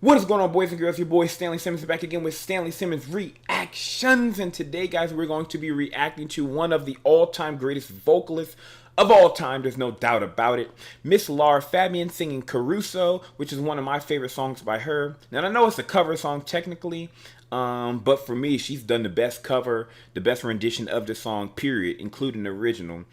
What is going on, boys and girls? Your boy Stanley Simmons back again with Stanley Simmons Reactions. And today, guys, we're going to be reacting to one of the all-time greatest vocalists of all time. There's no doubt about it. Miss Lara Fabian singing Caruso, which is one of my favorite songs by her. Now, I know it's a cover song technically, but for me, she's done the best cover, the best rendition of the song, period, including the original.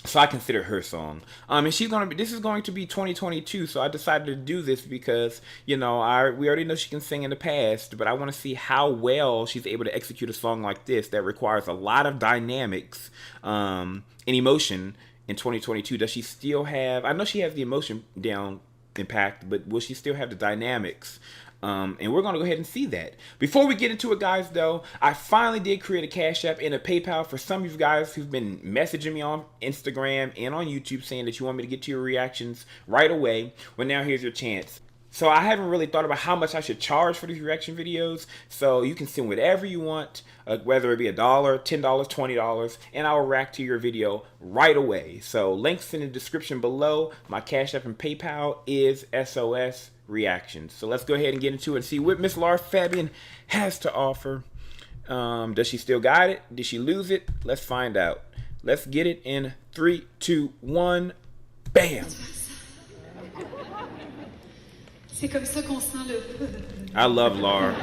So I consider her song. And this is going to be 2022, so I decided to do this because, you know, we already know she can sing in the past, but I want to see how well she's able to execute a song like this that requires a lot of dynamics and emotion in 2022. Does she still have, I know she has the emotion down impact, but will she still have the dynamics? And we're going to go ahead and see that. Before we get into it, guys, though, I finally did create a Cash App and a PayPal for some of you guys who've been messaging me on Instagram and on YouTube saying that you want me to get to your reactions right away. Well, now here's your chance. So I haven't really thought about how much I should charge for these reaction videos. So you can send whatever you want, whether it be $1, $10, $20, and I will react to your video right away. So links in the description below. My Cash App and PayPal is SOSReactions. So let's go ahead and get into it and see what Miss Lara Fabian has to offer. Does she still got it? Did she lose it? Let's find out. Let's get it in 3, 2, 1. Bam! I love Lara.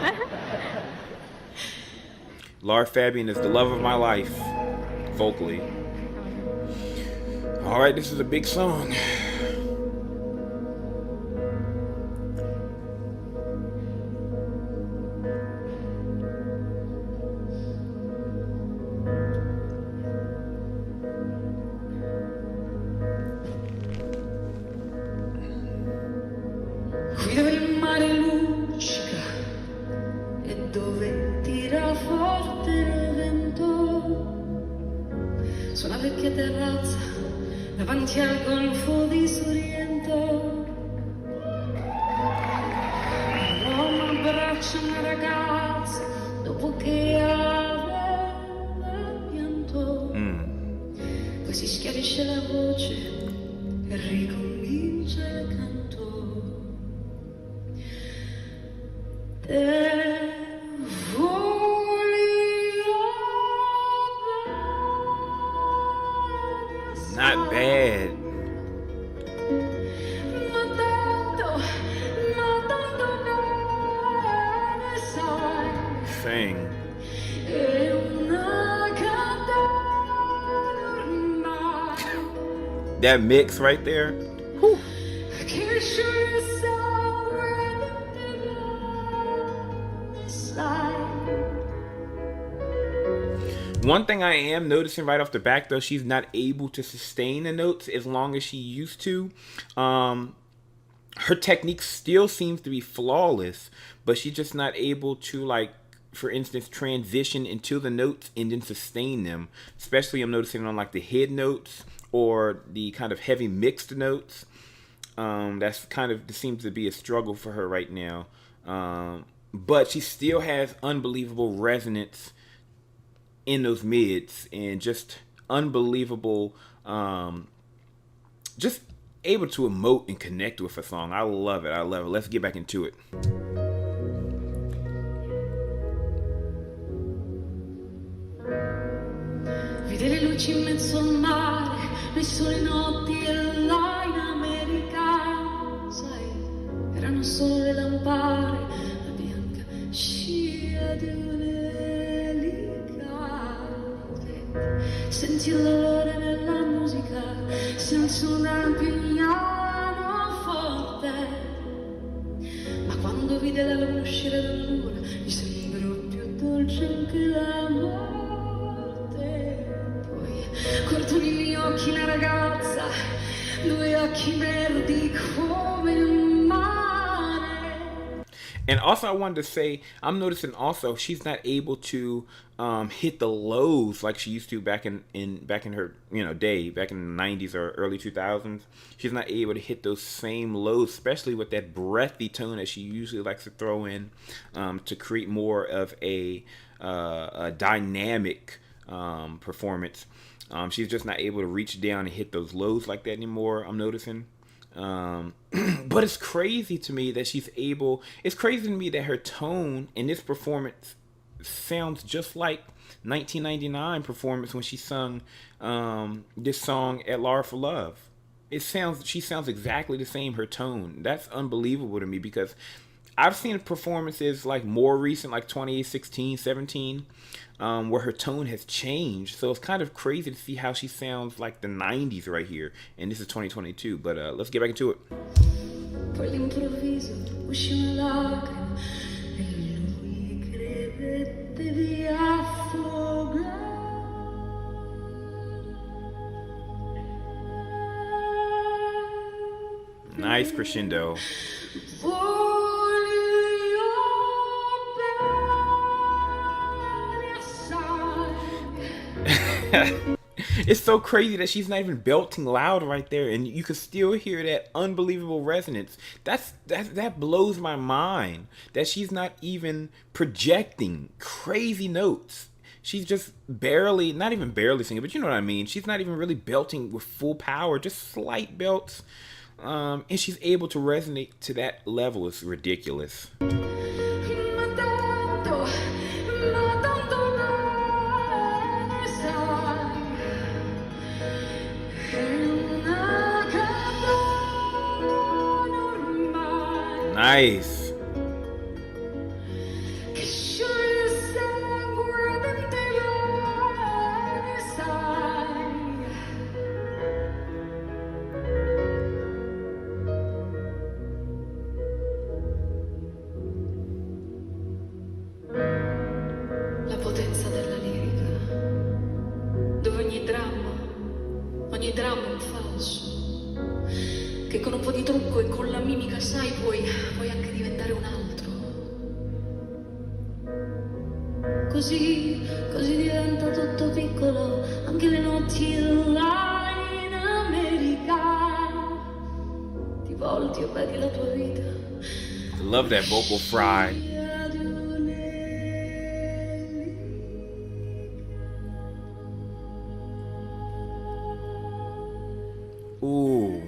Lara Fabian is the love of my life, vocally. Alright, this is a big song. Qui dove il mare luccica e dove tira forte il vento, su una vecchia terrazza davanti al golfo di Sorrento, un uomo abbraccia una ragazza dopo che aveva pianto, poi si schiarisce la voce e ricomincia il canto. Not bad. Sing. That mix right there. Whew. One thing I am noticing right off the back, though, she's not able to sustain the notes as long as she used to. Her technique still seems to be flawless, but she's just not able to, like, for instance, transition into the notes and then sustain them. Especially I'm noticing on, like, the head notes or the kind of heavy mixed notes. That's kind of seems to be a struggle for her right now. But she still has unbelievable resonance in those mids and just unbelievable, just able to emote and connect with a song. I love it. I love it. Let's get back into it. Vide le luci in mezzo al mare, le sole notti e là in America, sai, erano solo le lampare, la bianca scia di senti l'olore nella musica, senza un piano forte, ma quando vide la luna uscire dalla luna, mi sembrò più dolce anche la morte. Poi guardo nei miei occhi la ragazza, 2 occhi verdi come il mare. And also I wanted to say, I'm noticing also she's not able to hit the lows like she used to back in her, you know, day, back in the 90s or early 2000s. She's not able to hit those same lows, especially with that breathy tone that she usually likes to throw in to create more of a dynamic performance. She's just not able to reach down and hit those lows like that anymore, I'm noticing. But it's crazy to me that she's able. It's crazy to me that her tone in this performance sounds just like 1999 performance when she sung this song at Lara for Love. She sounds exactly the same. Her tone. That's unbelievable to me because I've seen performances like more recent, like 2016, 17, where her tone has changed. So it's kind of crazy to see how she sounds like the 90s right here. And this is 2022. But let's get back into it. Poi all'improvviso uscì una lacrima e lui credette di affogare. Nice crescendo. It's so crazy that she's not even belting loud right there, and you can still hear that unbelievable resonance. That blows my mind that she's not even projecting crazy notes. She's just barely, not even barely singing, but you know what I mean. She's not even really belting with full power, just slight belts, and she's able to resonate to that level. It's ridiculous. Nice. La potenza della lirica, dove ogni dramma è un falso, che con un po' di trucco e con la mimica sai puoi anche diventare un altro. Così diventa tutto piccolo, anche le notti là in America. Ti volti o vedi la tua vita. I love that vocal fry. Ooh.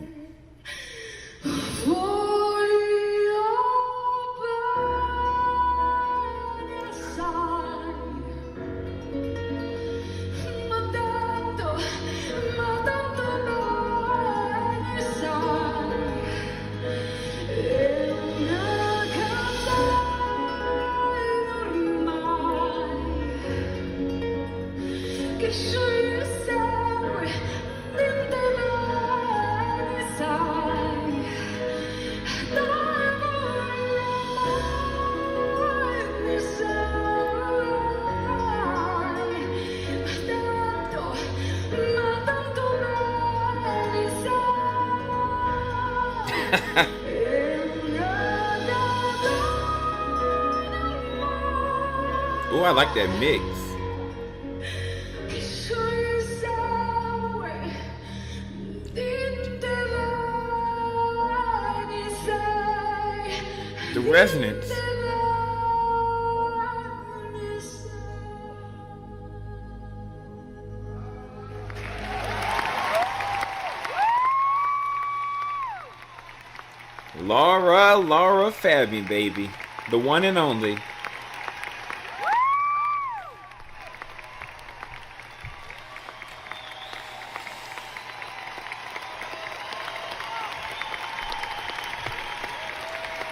Oh, I like that mix. The resonance. Lara Fabian, baby. The one and only.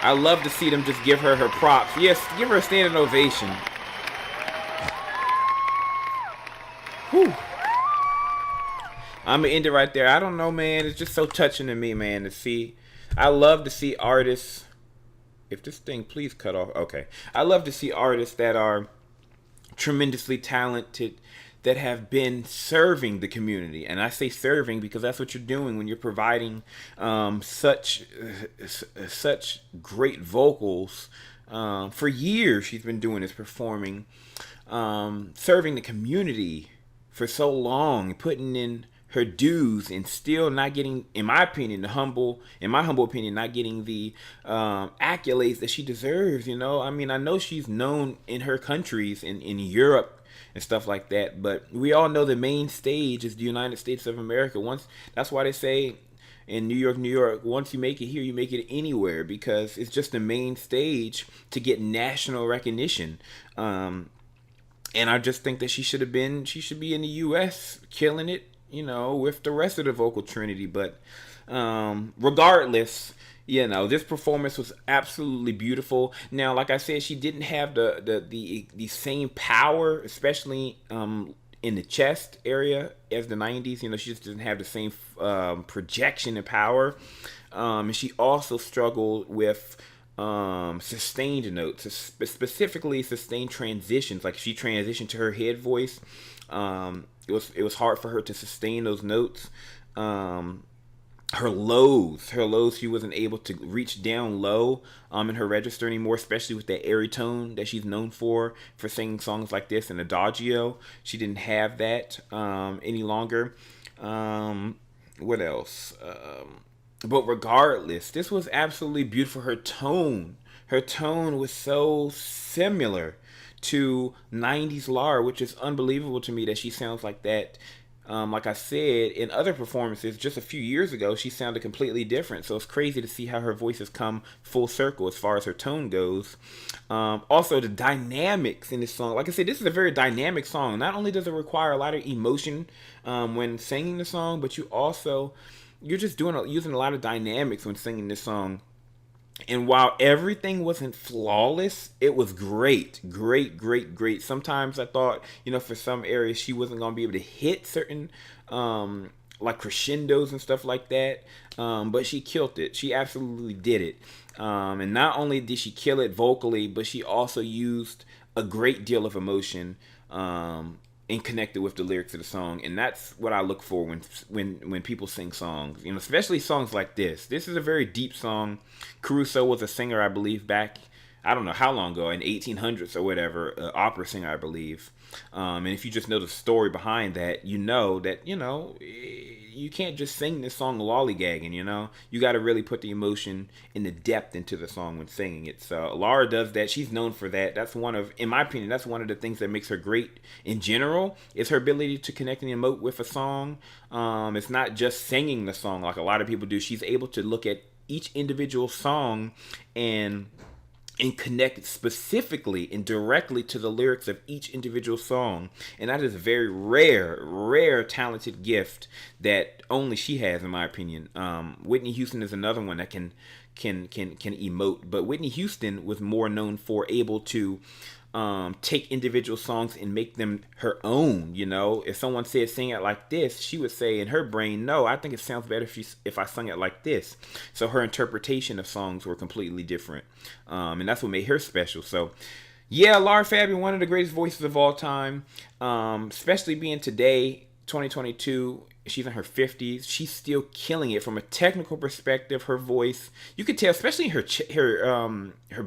I love to see them just give her props. Yes, give her a standing ovation. Whew. I'm going to end it right there. I don't know, man. It's just so touching to me, man, to see. I love to see artists. If this thing, please cut off. Okay. I love to see artists that are tremendously talented, that have been serving the community. And I say serving because that's what you're doing when you're providing such great vocals. For years she's been doing this, performing, serving the community for so long, putting in her dues and still not getting, in my humble opinion, not getting the accolades that she deserves. You know, I mean, I know she's known in her countries, in Europe and stuff like that, but we all know the main stage is the United States of America. That's why they say in New York, New York, once you make it here, you make it anywhere because it's just the main stage to get national recognition. And I just think that she should be in the U.S. killing it, with the rest of the vocal trinity. But regardless, this performance was absolutely beautiful. Now, like I said, she didn't have the same power, especially in the chest area as the 90s. She just didn't have the same projection and power. And she also struggled with sustained notes, specifically sustained transitions. Like, if she transitioned to her head voice, it was hard for her to sustain those notes. Her lows, she wasn't able to reach down low in her register anymore, especially with that airy tone that she's known for singing songs like this and Adagio. She didn't have that any longer. What else? But regardless, this was absolutely beautiful. Her tone was so similar to 90s Lara, which is unbelievable to me that she sounds like that. Like I said, in other performances just a few years ago, she sounded completely different. So it's crazy to see how her voice has come full circle as far as her tone goes. Also, the dynamics in this song. Like I said, this is a very dynamic song. Not only does it require a lot of emotion when singing the song, but you're just using a lot of dynamics when singing this song. And while everything wasn't flawless, it was great. Sometimes I thought, for some areas she wasn't going to be able to hit certain, like crescendos and stuff like that. But she killed it. She absolutely did it. And not only did she kill it vocally, but she also used a great deal of emotion, and connected with the lyrics of the song. And that's what I look for when people sing songs, especially songs like this. This is a very deep song. Caruso was a singer, I believe, back, I don't know how long ago, in 1800s or whatever, opera singer, I believe. And if you just know the story behind that, you can't just sing this song lollygagging, You got to really put the emotion and the depth into the song when singing it. So Lara does that. She's known for that. That's in my opinion, that's one of the things that makes her great in general, is her ability to connect and emote with a song. It's not just singing the song like a lot of people do. She's able to look at each individual song and connect specifically and directly to the lyrics of each individual song. And that is a very rare talented gift that only she has, in my opinion. Whitney Houston is another one that can emote, but Whitney Houston was more known for able to take individual songs and make them her own. If someone said sing it like this, she would say in her brain, no, I think it sounds better if I sung it like this. So her interpretation of songs were completely different, and that's what made her special. So yeah, Lara Fabian, one of the greatest voices of all time, especially being today, 2022. She's in her 50s. She's still killing it from a technical perspective. Her voice, you could tell, especially her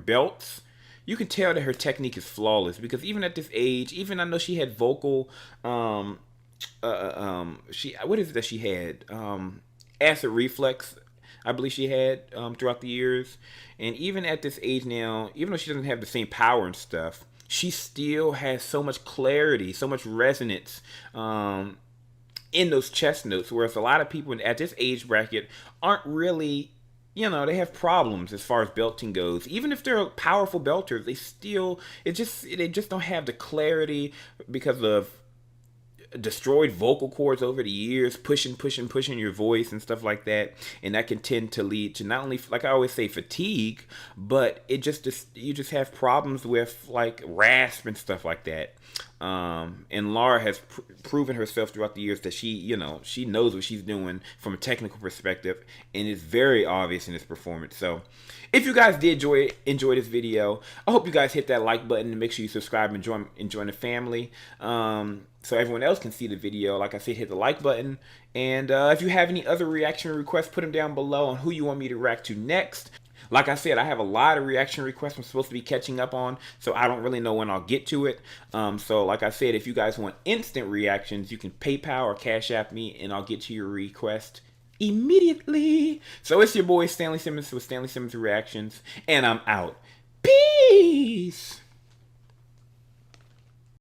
belts. You can tell that her technique is flawless, because even at this age, even I know she had vocal, what is it that she had? Acid reflux, I believe she had throughout the years. And even at this age now, even though she doesn't have the same power and stuff, she still has so much clarity, so much resonance in those chest notes, whereas a lot of people at this age bracket aren't really, they have problems as far as belting goes. Even if they're powerful belters, they just don't have the clarity because of destroyed vocal cords over the years, pushing your voice and stuff like that. And that can tend to lead to not only, like I always say, fatigue, but you just have problems with like rasp and stuff like that. And Lara has proven herself throughout the years that she knows what she's doing from a technical perspective, and it's very obvious in this performance. So if you guys did enjoy this video, I hope you guys hit that like button and make sure you subscribe and join the family, so everyone else can see the video. Like I said, hit the like button, and if you have any other reaction requests, put them down below on who you want me to react to next. Like I said, I have a lot of reaction requests I'm supposed to be catching up on, so I don't really know when I'll get to it. So like I said, if you guys want instant reactions, you can PayPal or Cash App me, and I'll get to your request immediately. So it's your boy Stanley Simmons with Stanley Simmons Reactions, and I'm out. Peace!